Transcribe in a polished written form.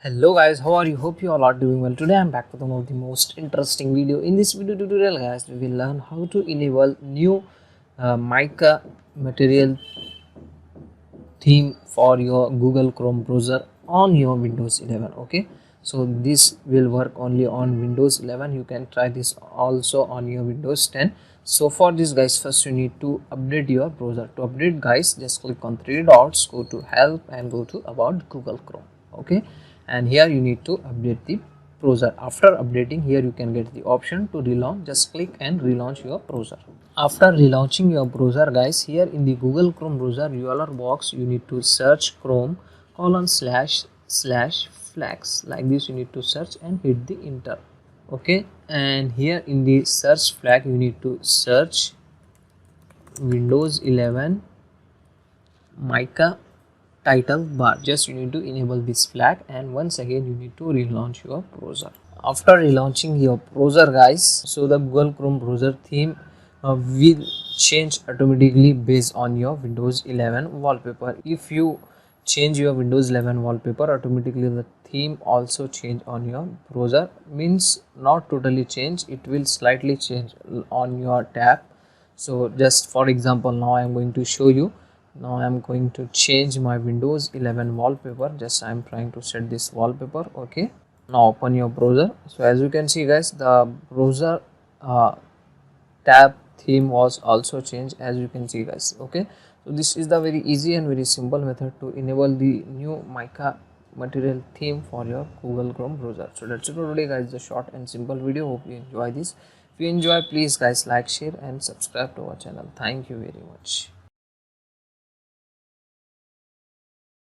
Hello guys, how are you? Hope you all are doing well. Today I'm back with one of the most interesting video. In this video tutorial guys, we will learn how to enable new Mica material theme for your Google Chrome browser on your Windows 11. Okay, so this will work only on Windows 11. You can try this also on your Windows 10. So for this guys, first you need to update your browser. To update guys, just click on three dots, go to help and go to about Google Chrome. Okay, and here you need to update the browser. After updating, here you can get the option to relaunch. Just click and relaunch your browser. After relaunching your browser guys, here in the Google Chrome browser URL box you need to search chrome // flags like this. You need to search and hit the enter. Okay, and here in the search flag you need to search Windows 11 Mica title bar. Just you need to enable this flag, and once again you need to relaunch your browser. After relaunching your browser guys, so the Google Chrome browser theme will change automatically based on your Windows 11 wallpaper. If you change your Windows 11 wallpaper, automatically the theme also change on your browser. Means not totally change, it will slightly change on your tab. So just for example, now I am going to show you. Now I am going to change my Windows 11 wallpaper. Just I am trying to set this wallpaper. Okay, now open your browser. So as you can see guys, the browser tab theme was also changed, as you can see guys. Okay, so this is the very easy and very simple method to enable the new Mica material theme for your Google Chrome browser. So that's it for today guys, the short and simple video. Hope you enjoy this. If you enjoy, please guys like, share and subscribe to our channel. Thank you very much.